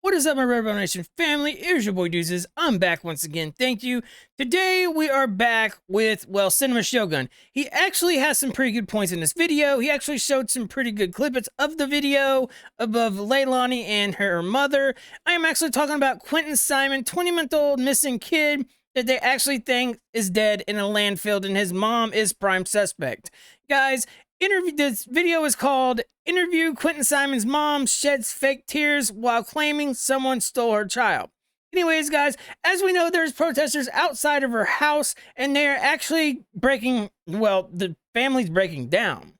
What is up, my RedRebel Nation family? Here's your boy Deuces. I'm back once again. Thank you. Today we are back with, well, Cinema Shogun. He actually has some pretty good points in this video. He actually showed some pretty good clips of the video above Leilani and her mother. I am actually talking about Quinton Simon, 20-month-old missing kid that they actually think is dead in a landfill, and his mom is prime suspect. Guys, this video is called Interview Quinton Simon's Mom Sheds Fake Tears While Claiming Someone Stole Her Child. Anyways, guys, as we know, there's protesters outside of her house, and they are actually breaking, well, the family's breaking down.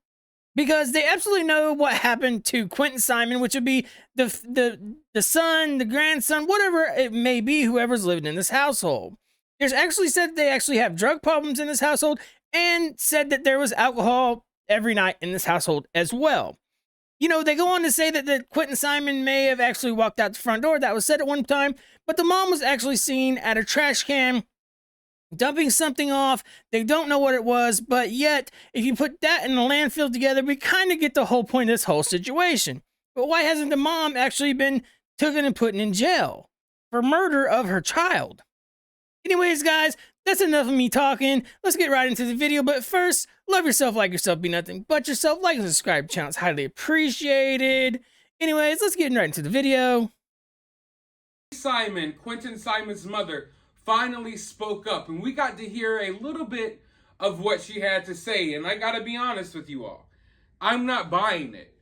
Because they absolutely know what happened to Quinton Simon, which would be the son, the grandson, whatever it may be, whoever's living in this household. There's actually said they actually have drug problems in this household, and said that there was alcohol every night in this household as well. You know, they go on to say that Quinton Simon may have actually walked out the front door. That was said at one time, but the mom was actually seen at a trash can dumping something off. They don't know what it was, but yet, if you put that in the landfill together, we kind of get the whole point of this whole situation. But why hasn't the mom actually been taken and put in jail for murder of her child? Anyways, guys, that's enough of me talking. Let's get right into the video. But first, love yourself, like yourself, be nothing but yourself. Like and subscribe to the channel. It's highly appreciated. Anyways, let's get right into the video. Quinton Simon's mother, finally spoke up, and we got to hear a little bit of what she had to say. And I gotta be honest with you all, I'm not buying it.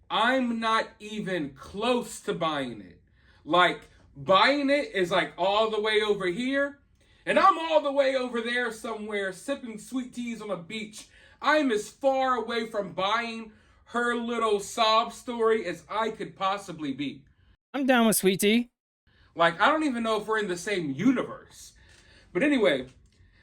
I'm not even close to buying it. Like, buying it is like all the way over here, and I'm all the way over there somewhere sipping sweet teas on a beach. I'm as far away from buying her little sob story as I could possibly be. I'm down with sweet tea. Like, I don't even know if we're in the same universe. But anyway,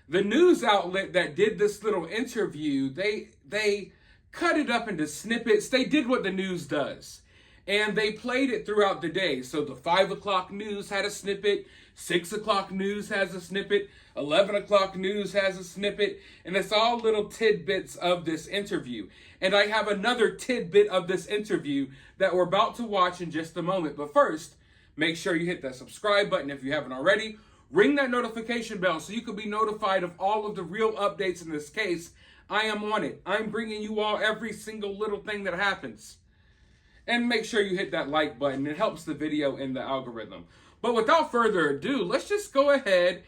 the news outlet that did this little interview, they cut it up into snippets. They did what the news does. And they played it throughout the day. So the 5 o'clock news had a snippet, 6 o'clock news has a snippet, 11 o'clock news has a snippet, and it's all little tidbits of this interview. And I have another tidbit of this interview that we're about to watch in just a moment. But first, make sure you hit that subscribe button if you haven't already. Ring that notification bell so you can be notified of all of the real updates in this case. I am on it. I'm bringing you all every single little thing that happens. And make sure you hit that like button. It helps the video in the algorithm. But without further ado, let's just go ahead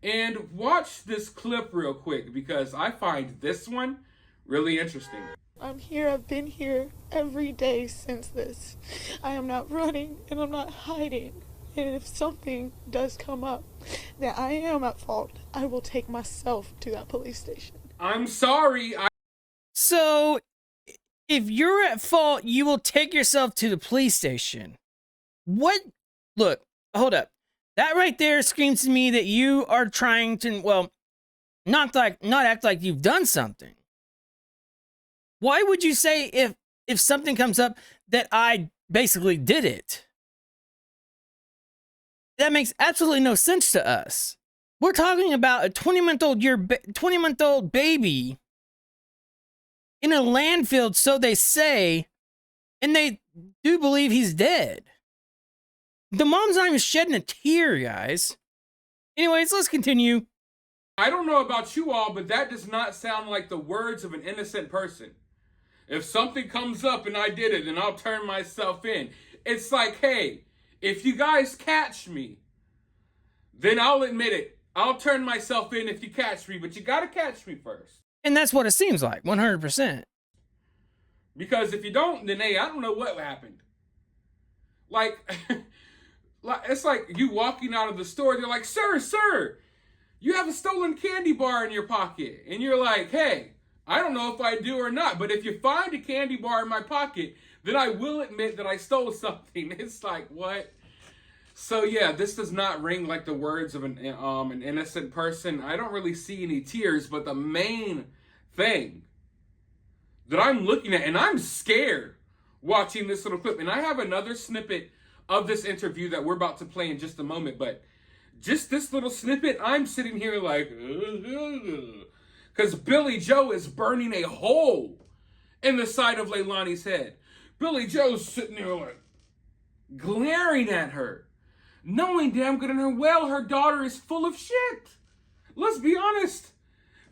and watch this clip real quick, because I find this one really interesting. I'm here. I've been here every day since this. I am not running and I'm not hiding. And if something does come up that I am at fault, I will take myself to that police station. I'm sorry. So, if you're at fault, you will take yourself to the police station. What? Look, hold up. That right there screams to me that you are trying to, well, not act like you've done something. Why would you say if something comes up that I basically did it? That makes absolutely no sense to us. We're talking about a 20-month-old baby in a landfill, so they say, and they do believe he's dead. The mom's not even shedding a tear, guys. Anyways, let's continue. I don't know about you all, but that does not sound like the words of an innocent person. If something comes up and I did it, then I'll turn myself in. It's like, hey, if you guys catch me, then I'll admit it. I'll turn myself in if you catch me, but you gotta catch me first. And that's what it seems like, 100%. Because if you don't, then hey, I don't know what happened. Like, it's like you walking out of the store, they're like, sir, you have a stolen candy bar in your pocket. And you're like, hey, I don't know if I do or not, but if you find a candy bar in my pocket, then I will admit that I stole something. It's like, what? So yeah, this does not ring like the words of an innocent person. I don't really see any tears, but the main thing that I'm looking at, and I'm scared watching this little clip, and I have another snippet of this interview that we're about to play in just a moment, but just this little snippet, I'm sitting here like, because Billy Joe is burning a hole in the side of Leilani's head. Billy Joe's sitting there like, glaring at her, knowing damn good and well her daughter is full of shit. Let's be honest.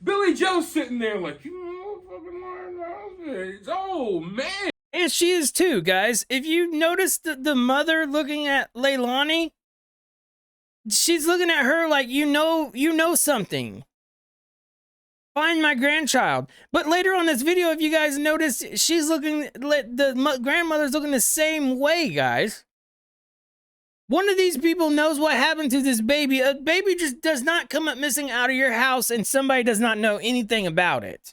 Billy Joe's sitting there like, you fucking, oh man. And she is too, guys. If you notice the mother looking at Leilani, she's looking at her like, you know something. Find my grandchild. But later on this video, if you guys notice, she's looking, the grandmother's looking the same way, guys. One of these people knows what happened to this baby. A baby just does not come up missing out of your house and somebody does not know anything about it.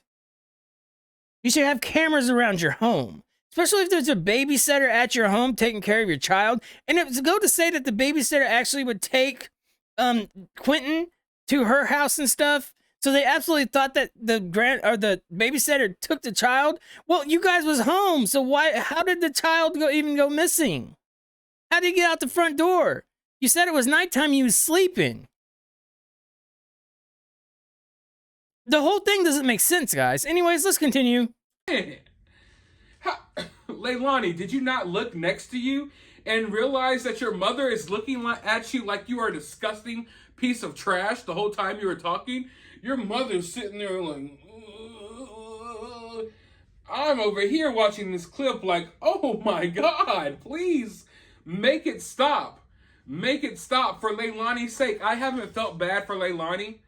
You should have cameras around your home, especially if there's a babysitter at your home taking care of your child. And it's go to say that the babysitter actually would take Quinton to her house and stuff. So they absolutely thought that the babysitter took the child. Well, you guys was home, so how did the child even go missing? How did he get out the front door? You said it was nighttime, he was sleeping. The whole thing doesn't make sense, guys. Anyways, let's continue. Leilani, did you not look next to you and realize that your mother is looking at you like you are a disgusting piece of trash the whole time you were talking? Your mother's sitting there like, I'm over here watching this clip like, oh my God, please make it stop. Make it stop for Leilani's sake. I haven't felt bad for Leilani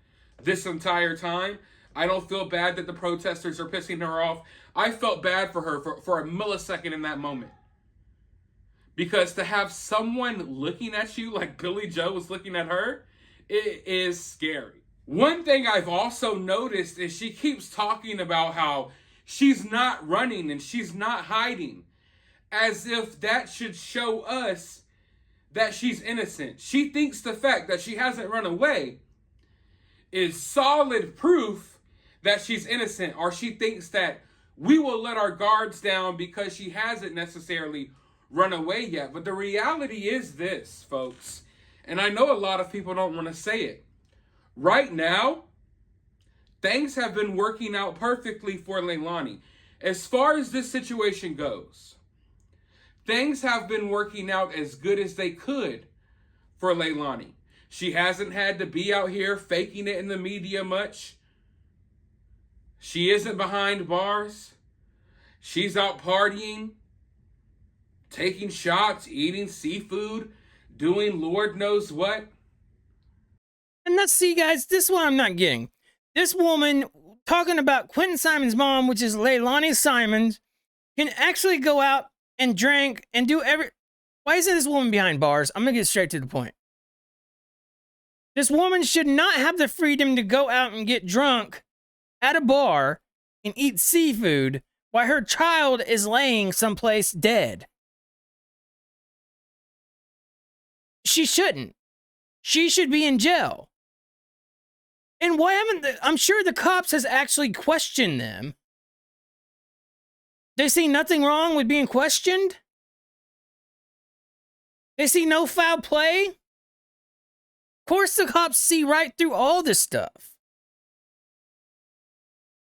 this entire time. I don't feel bad that the protesters are pissing her off. I felt bad for her for a millisecond in that moment. Because to have someone looking at you like Billy Joe was looking at her, it is scary. One thing I've also noticed is she keeps talking about how she's not running and she's not hiding, as if that should show us that she's innocent. She thinks the fact that she hasn't run away is solid proof that she's innocent, or she thinks that we will let our guards down because she hasn't necessarily run away yet. But the reality is this, folks, and I know a lot of people don't want to say it. Right now, things have been working out perfectly for Leilani. As far as this situation goes, things have been working out as good as they could for Leilani. She hasn't had to be out here faking it in the media much. She isn't behind bars. She's out partying, taking shots, eating seafood, doing Lord knows what. And let's see, guys, this is what I'm not getting. This woman talking about Quinton Simon's mom, which is Leilani Simons, can actually go out and drink and do Why isn't this woman behind bars? I'm going to get straight to the point. This woman should not have the freedom to go out and get drunk at a bar and eat seafood while her child is laying someplace dead. She shouldn't. She should be in jail. And why I'm sure the cops has actually questioned them. They see nothing wrong with being questioned? They see no foul play? Of course the cops see right through all this stuff.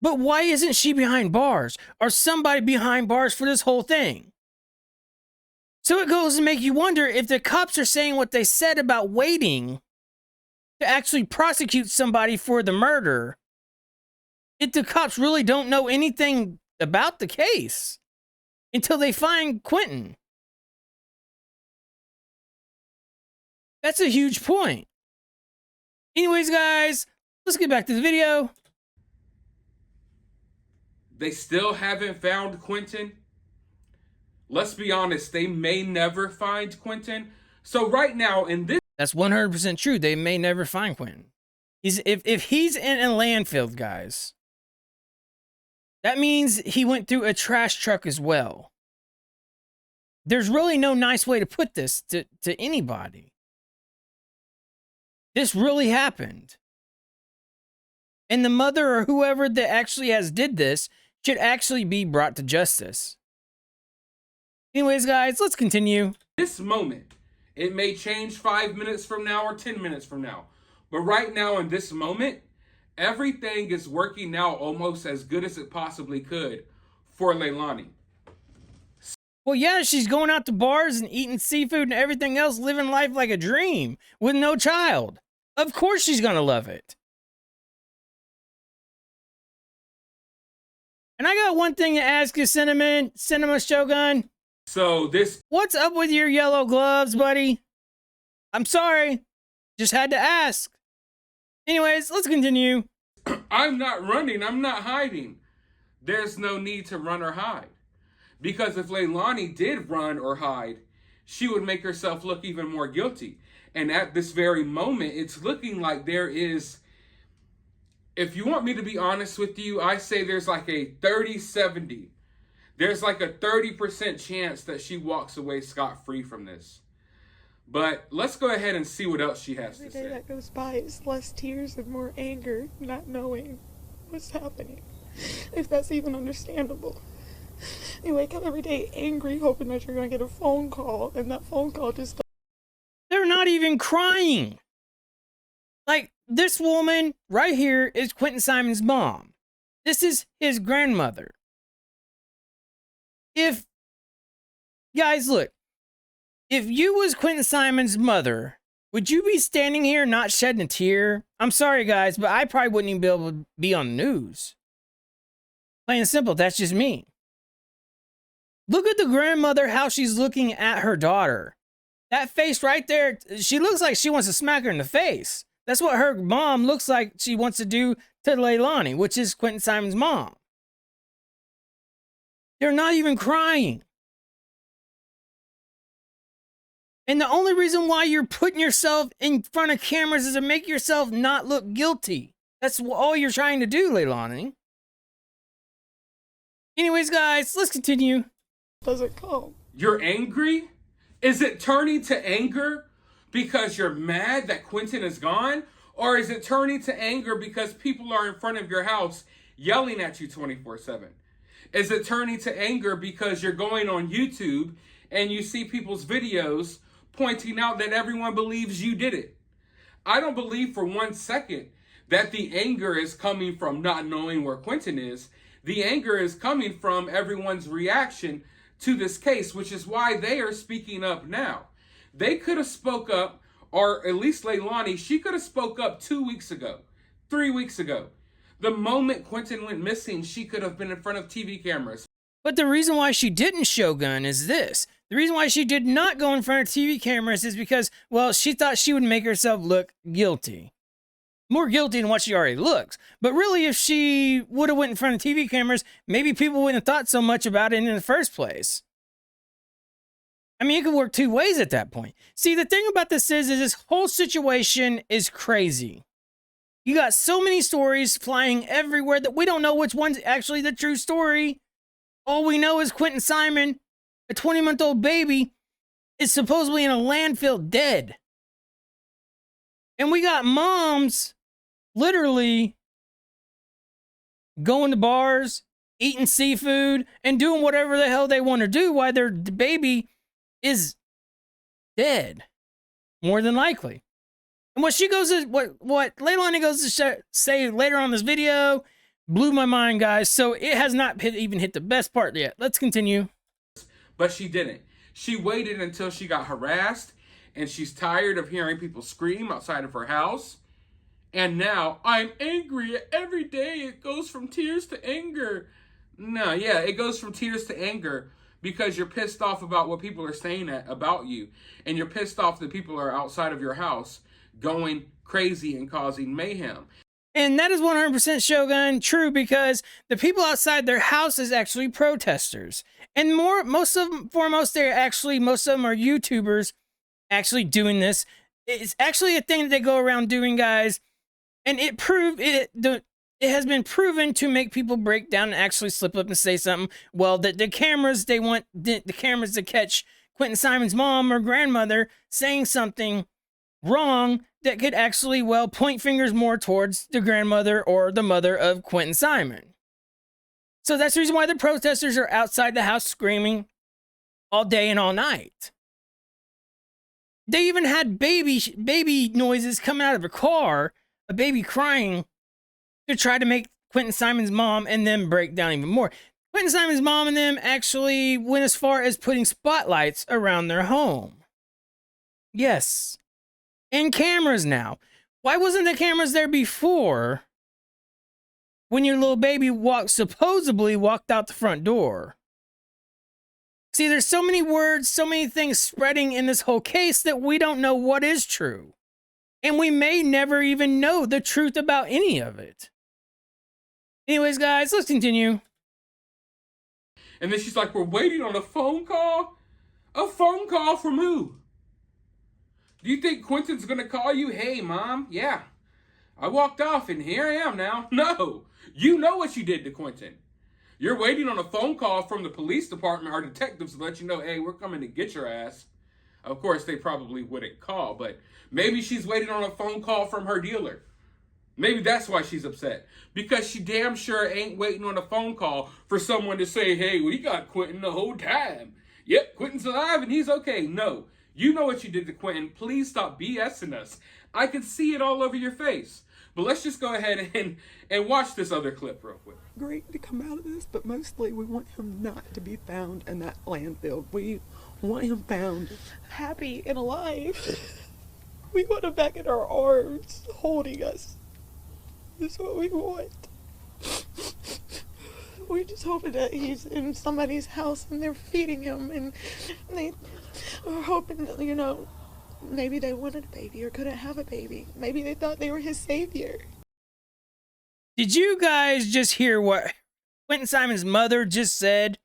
But why isn't she behind bars? Or somebody behind bars for this whole thing? So it goes to make you wonder if the cops are saying what they said about waiting to actually prosecute somebody for the murder, if the cops really don't know anything about the case until they find Quinton. That's a huge point. Anyways, guys, let's get back to the video. They still haven't found Quinton. Let's be honest, they may never find Quinton. So right now in this... That's 100% true. They may never find Quinton. If he's in a landfill, guys, that means he went through a trash truck as well. There's really no nice way to put this to anybody. This really happened. And the mother or whoever that actually did this should actually be brought to justice. Anyways, guys, let's continue. This moment, it may change 5 minutes from now or 10 minutes from now. But right now in this moment, everything is working out almost as good as it possibly could for Leilani. Well, yeah, she's going out to bars and eating seafood and everything else, living life like a dream with no child. Of course she's gonna love it. And I got one thing to ask you, Cinema Shogun. So this... What's up with your yellow gloves, buddy? I'm sorry. Just had to ask. Anyways, let's continue. I'm not running. I'm not hiding. There's no need to run or hide. Because if Leilani did run or hide, she would make herself look even more guilty. And at this very moment, it's looking like there is... If you want me to be honest with you, I say there's like a 30-70. There's like a 30% chance that she walks away scot-free from this. But let's go ahead and see what else she has to say. Every day that goes by is less tears and more anger, not knowing what's happening. If that's even understandable. You wake up every day angry, hoping that you're going to get a phone call, and that phone call just... They're not even crying. Like, this woman right here is Quinton Simon's mom. This is his grandmother. Guys, look. If you was Quinton Simon's mother, would you be standing here not shedding a tear? I'm sorry, guys, but I probably wouldn't even be able to be on the news. Plain and simple, that's just me. Look at the grandmother, how she's looking at her daughter. That face right there, she looks like she wants to smack her in the face. That's what her mom looks like she wants to do to Leilani, which is Quinton Simon's mom. They're not even crying. And the only reason why you're putting yourself in front of cameras is to make yourself not look guilty. That's all you're trying to do, Leilani. Anyways, guys, let's continue. doesn't come. You're angry? Is it turning to anger because you're mad that Quinton is gone? Or is it turning to anger because people are in front of your house yelling at you 24/7? Is it turning to anger because you're going on YouTube and you see people's videos pointing out that everyone believes you did it? I don't believe for 1 second that the anger is coming from not knowing where Quinton is. The anger is coming from everyone's reaction to this case, which is why they are speaking up now. They could have spoke up, or at least Leilani, she could have spoke up 2 weeks ago, 3 weeks ago. The moment Quinton went missing, she could have been in front of TV cameras. But the reason why she didn't Shogun is this. The reason why she did not go in front of TV cameras is because, well, she thought she would make herself look guilty. More guilty than what she already looks. But really, if she would have went in front of TV cameras, maybe people wouldn't have thought so much about it in the first place. I mean, it could work two ways at that point. See, the thing about this is this whole situation is crazy. You got so many stories flying everywhere that we don't know which one's actually the true story. All we know is Quinton Simon, a 20-month-old baby, is supposedly in a landfill dead. And we got moms literally going to bars, eating seafood, and doing whatever the hell they want to do while their baby is dead, more than likely. And what she goes to, what Leilani goes to say later on in this video blew my mind, guys. So it has not even hit the best part yet. Let's continue. But she didn't. She waited until she got harassed and she's tired of hearing people scream outside of her house. And now, I'm angry. Every day it goes from tears to anger. No, yeah, it goes from tears to anger because you're pissed off about what people are saying about you. And you're pissed off that people are outside of your house going crazy and causing mayhem. And that is 100% Shogun true, because the people outside their house is actually protesters. And most of them are YouTubers actually doing this. It's actually a thing that they go around doing, guys. And it has been proven to make people break down and actually slip up and say something. Well, the cameras, they want the cameras to catch Quinton Simon's mom or grandmother saying something wrong that could actually, well, point fingers more towards the grandmother or the mother of Quinton Simon. So that's the reason why the protesters are outside the house screaming all day and all night. They even had baby noises coming out of a car, a baby crying, to try to make Quinton Simon's mom and then break down even more. Quinton Simon's mom and them actually went as far as putting spotlights around their home. Yes. And cameras now. Why wasn't the cameras there before when your little baby supposedly walked out the front door? See, there's so many words, so many things spreading in this whole case that we don't know what is true. And we may never even know the truth about any of it. Anyways, guys, let's continue. And then she's like, we're waiting on a phone call? A phone call from who? Do you think Quinton's gonna call you? Hey, Mom, yeah, I walked off and here I am now. No, you know what you did to Quinton. You're waiting on a phone call from the police department or detectives to let you know, hey, we're coming to get your ass. Of course, they probably wouldn't call, but maybe she's waiting on a phone call from her dealer. Maybe that's why she's upset. Because she damn sure ain't waiting on a phone call for someone to say, hey, we got Quinton the whole time. Yep, Quinton's alive and he's okay. No, you know what you did to Quinton. Please stop BSing us. I can see it all over your face. But let's just go ahead and watch this other clip real quick. Great to come out of this, but mostly we want him not to be found in that landfill. We want him found happy and alive. We want him back in our arms, holding us. That's what we want. We're just hoping that he's in somebody's house and they're feeding him, and they are hoping that, you know, maybe they wanted a baby or couldn't have a baby. Maybe they thought they were his savior. Did you guys just hear what Quinton Simon's mother just said?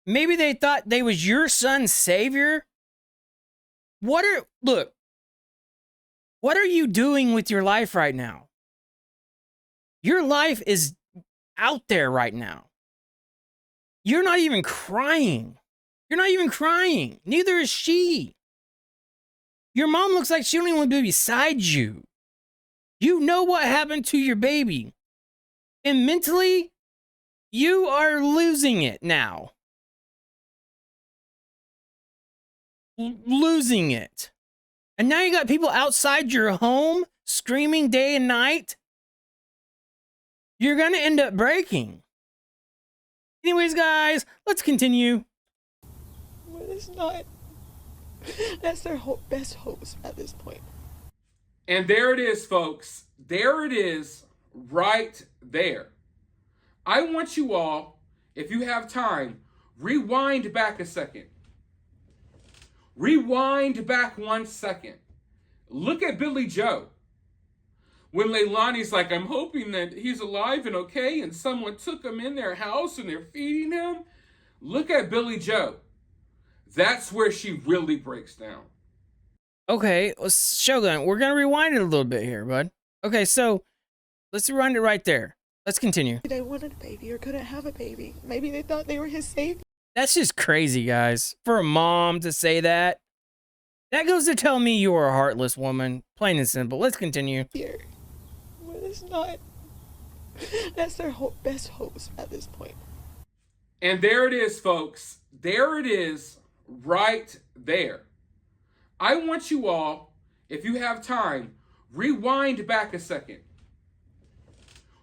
Maybe they thought they was your son's savior? What are you doing with your life right now? Your life is out there right now. You're not even crying. You're not even crying. Neither is she. Your mom looks like she don't even want to be beside you. You know what happened to your baby. And mentally, you are losing it now. Losing it. And now you got people outside your home screaming day and night. You're going to end up breaking. Anyways, guys, let's continue. But it's not. That's their best hopes at this point. And there it is, folks. There it is, right there. I want you all, if you have time, rewind back a second. Rewind back 1 second. Look at Billy Joe. When Leilani's like, I'm hoping that he's alive and okay, and someone took him in their house and they're feeding him. Look at Billy Joe. That's where she really breaks down. Okay, Shogun, we're going to rewind it a little bit here, bud. Okay, so let's rewind it right there. Let's continue. They wanted a baby or couldn't have a baby. Maybe they thought they were his savior. That's just crazy, guys. For a mom to say that. That goes to tell me you are a heartless woman. Plain and simple. Let's continue. But it's not. That's their best hopes at this point. And there it is, folks. There it is, right there. I want you all, if you have time, rewind back a second.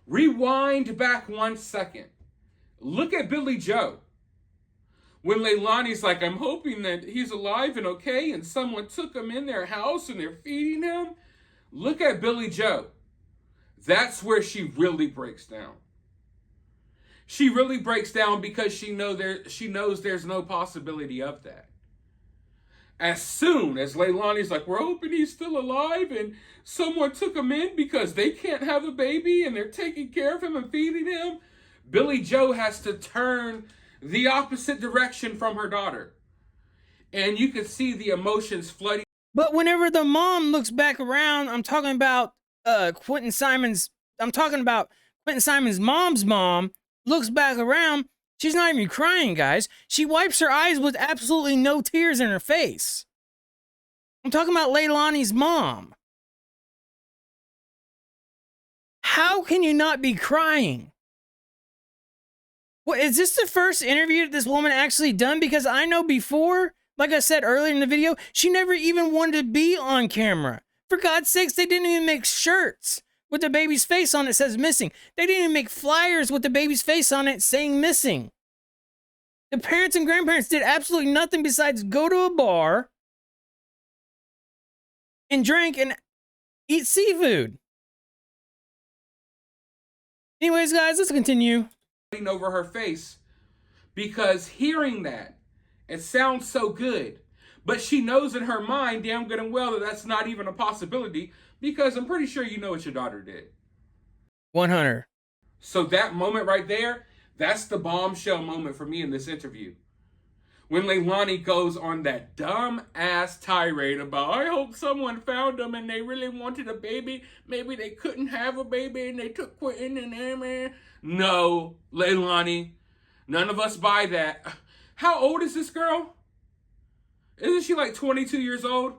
Rewind back 1 second. Look at Billy Joe. When Leilani's like, I'm hoping that he's alive and okay, and someone took him in their house and they're feeding him. Look at Billy Joe. That's where she really breaks down. She really breaks down because she knows there's no possibility of that. As soon as Leilani's like, we're hoping he's still alive and someone took him in because they can't have a baby and they're taking care of him and feeding him, Billy Joe has to turn the opposite direction from her daughter. And you can see the emotions flooding. But whenever the mom looks back around, I'm talking about Quinton Simon's mom's mom looks back around. She's not even crying, guys. She wipes her eyes with absolutely no tears in her face. I'm talking about Leilani's mom. How can you not be crying? What, is this the first interview that this woman actually done? Because I know before, like I said earlier in the video, she never even wanted to be on camera. For God's sakes, they didn't even make shirts with the baby's face on it says missing. They didn't even make flyers with the baby's face on it saying missing. The parents and grandparents did absolutely nothing besides go to a bar and drink and eat seafood. Anyways, guys, let's continue. Over her face, because hearing that, it sounds so good. But she knows in her mind damn good and well that that's not even a possibility, because I'm pretty sure you know what your daughter did. 100. So that moment right there, that's the bombshell moment for me in this interview. When Leilani goes on that dumb ass tirade about, I hope someone found them and they really wanted a baby. Maybe they couldn't have a baby and they took Quinton and Emma. No, Leilani, none of us buy that. How old is this girl? Isn't she like 22 years old?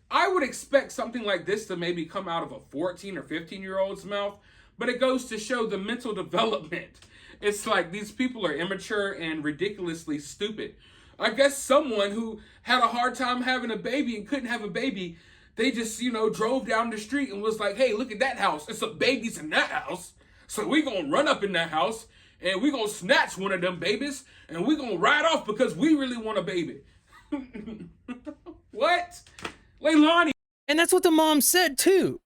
I would expect something like this to maybe come out of a 14 or 15-year-old's mouth, but it goes to show the mental development. It's like these people are immature and ridiculously stupid. I guess someone who had a hard time having a baby and couldn't have a baby, they just, drove down the street and was like, hey, look at that house. There's some babies in that house. So we gonna run up in that house and we gonna snatch one of them babies and we gonna ride off because we really want a baby. What? Leilani. And that's what the mom said, too.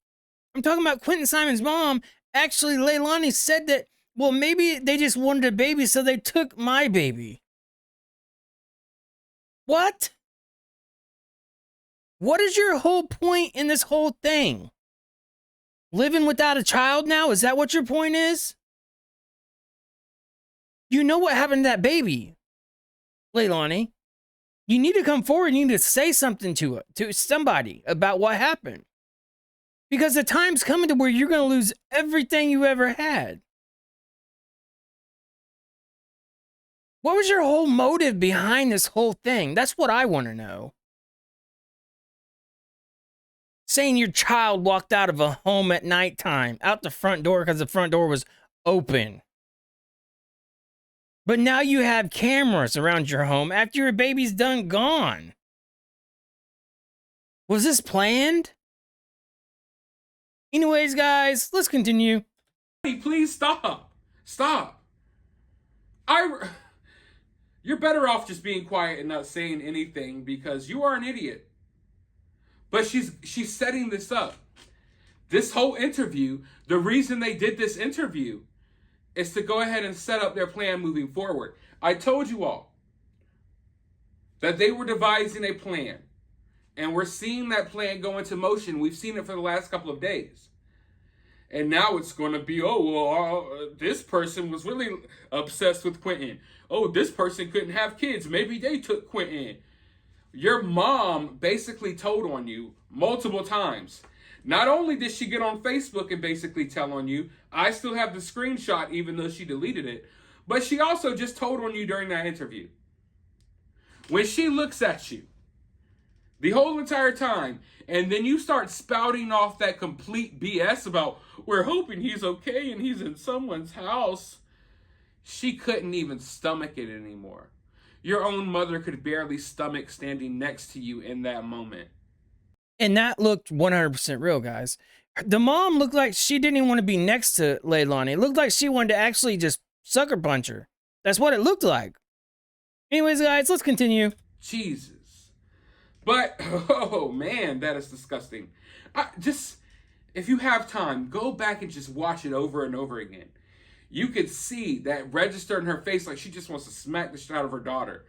I'm talking about Quinton Simon's mom. Actually, Leilani said that, well, maybe they just wanted a baby, so they took my baby. What? What is your whole point in this whole thing? Living without a child now? Is that what your point is? You know what happened to that baby, Leilani. You need to come forward. You need to say something to somebody about what happened. Because the time's coming to where you're going to lose everything you ever had. What was your whole motive behind this whole thing? That's what I want to know. Saying your child walked out of a home at nighttime, out the front door because the front door was open. But now you have cameras around your home after your baby's done gone. Was this planned? Anyways, guys, let's continue. Please stop. Stop. You're better off just being quiet and not saying anything because you are an idiot. But she's setting this up. This whole interview, the reason they did this interview is to go ahead and set up their plan moving forward. I told you all that they were devising a plan. And we're seeing that plan go into motion. We've seen it for the last couple of days. And now it's going to be, this person was really obsessed with Quinton. Oh, this person couldn't have kids. Maybe they took Quinton. Your mom basically told on you multiple times. Not only did she get on Facebook and basically tell on you, I still have the screenshot even though she deleted it, but she also just told on you during that interview. When she looks at you, the whole entire time, and then you start spouting off that complete BS about, we're hoping he's okay and he's in someone's house. She couldn't even stomach it anymore. Your own mother could barely stomach standing next to you in that moment. And that looked 100% real, guys. The mom looked like she didn't even want to be next to Leilani. It looked like she wanted to actually just sucker punch her. That's what it looked like. Anyways, guys, let's continue. Jesus. But, oh man, that is disgusting. If you have time, go back and just watch it over and over again. You could see that register in her face like she just wants to smack the shit out of her daughter.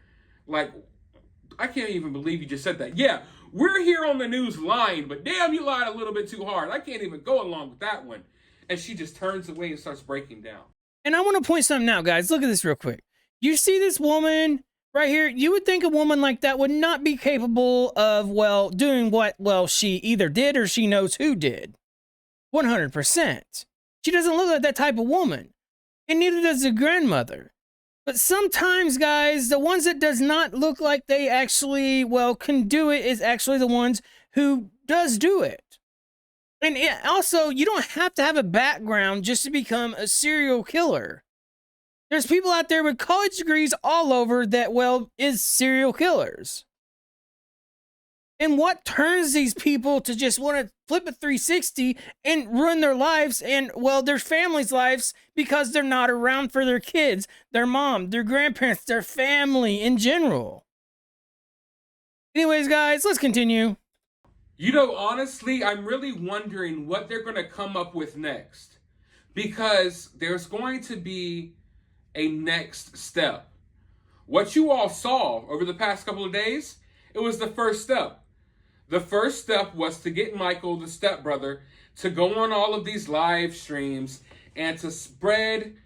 Like, I can't even believe you just said that. Yeah, we're here on the news lying, but damn, you lied a little bit too hard. I can't even go along with that one. And she just turns away and starts breaking down. And I want to point something out, guys. Look at this real quick. You see this woman right here? You would think a woman like that would not be capable of, doing what, she either did or she knows who did. 100%. She doesn't look like that type of woman. And neither does the grandmother. But sometimes, guys, the ones that does not look like they actually, can do it is actually the ones who does do it. And also, you don't have to have a background just to become a serial killer. There's people out there with college degrees all over that, is serial killers. And what turns these people to just want to flip a 360 and ruin their lives and, well, their families' lives because they're not around for their kids, their mom, their grandparents, their family in general? Anyways, guys, let's continue. You know, honestly, I'm really wondering what they're going to come up with next. Because there's going to be a next step. What you all saw over the past couple of days, it was the first step. The first step was to get Michael, the stepbrother, to go on all of these live streams and to spread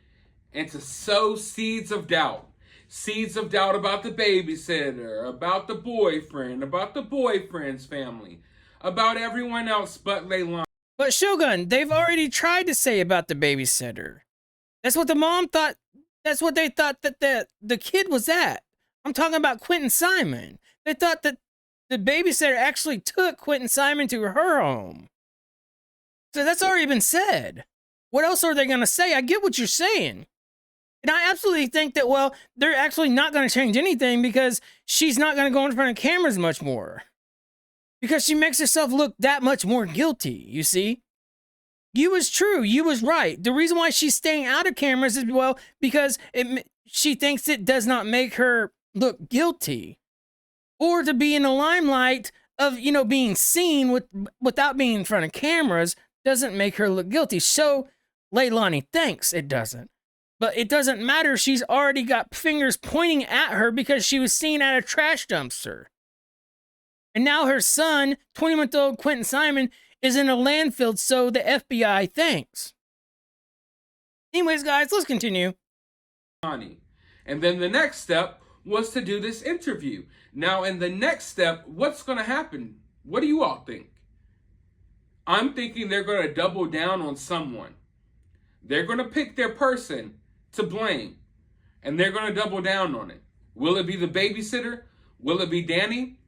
and to sow seeds of doubt. Seeds of doubt about the babysitter, about the boyfriend, about the boyfriend's family, about everyone else but Leilani. But Shogun, they've already tried to say about the babysitter. That's what the mom thought. That's what they thought that the kid was at. I'm talking about Quinton Simon. They thought that the babysitter actually took Quinton Simon to her home. So that's already been said. What else are they going to say? I get what you're saying. And I absolutely think that, well, they're actually not going to change anything because she's not going to go in front of cameras much more. Because she makes herself look that much more guilty, you see? You was true. You was right. The reason why she's staying out of cameras is, well, because she thinks it does not make her look guilty. Or to be in the limelight of, you know, being seen without being in front of cameras doesn't make her look guilty. So Leilani thinks it doesn't. But it doesn't matter. She's already got fingers pointing at her because she was seen at a trash dumpster. And now her son, 20-month-old Quinton Simon, is in a landfill, so the FBI thinks. Anyways, guys, let's continue. And then the next step was to do this interview. Now, in the next step, what's going to happen? What do you all think? I'm thinking they're going to double down on someone. They're going to pick their person to blame, and they're going to double down on it. Will it be the babysitter? Will it be Danny?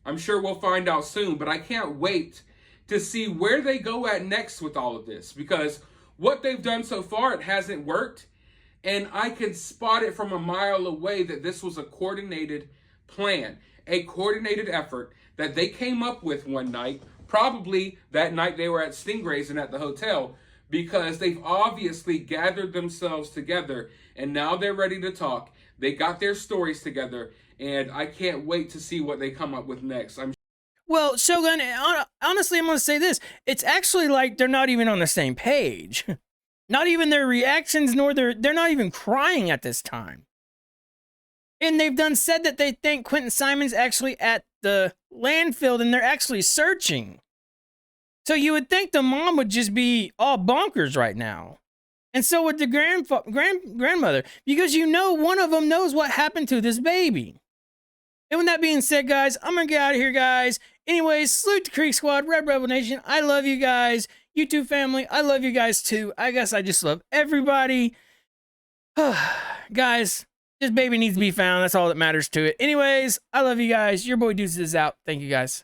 I'm sure we'll find out soon, but I can't wait to see where they go at next with all of this, because what they've done so far, it hasn't worked, and I can spot it from a mile away that this was a coordinated plan, a coordinated effort that they came up with one night, probably that night they were at Stingray's and at the hotel, because they've obviously gathered themselves together, and now they're ready to talk. They got their stories together, and I can't wait to see what they come up with next. Well, Shogun, honestly, I'm going to say this. It's actually like they're not even on the same page. Not even their reactions, nor they're not even crying at this time. And they've said that they think Quinton Simon's actually at the landfill and they're actually searching. So you would think the mom would just be all bonkers right now. And so would the grandmother, because you know one of them knows what happened to this baby. And with that being said, guys, I'm going to get out of here, guys. Anyways, salute to Creek Squad, RedRebel Nation. I love you guys. YouTube family, I love you guys too. I guess I just love everybody. Guys, this baby needs to be found. That's all that matters to it. Anyways, I love you guys. Your boy Deuces is out. Thank you, guys.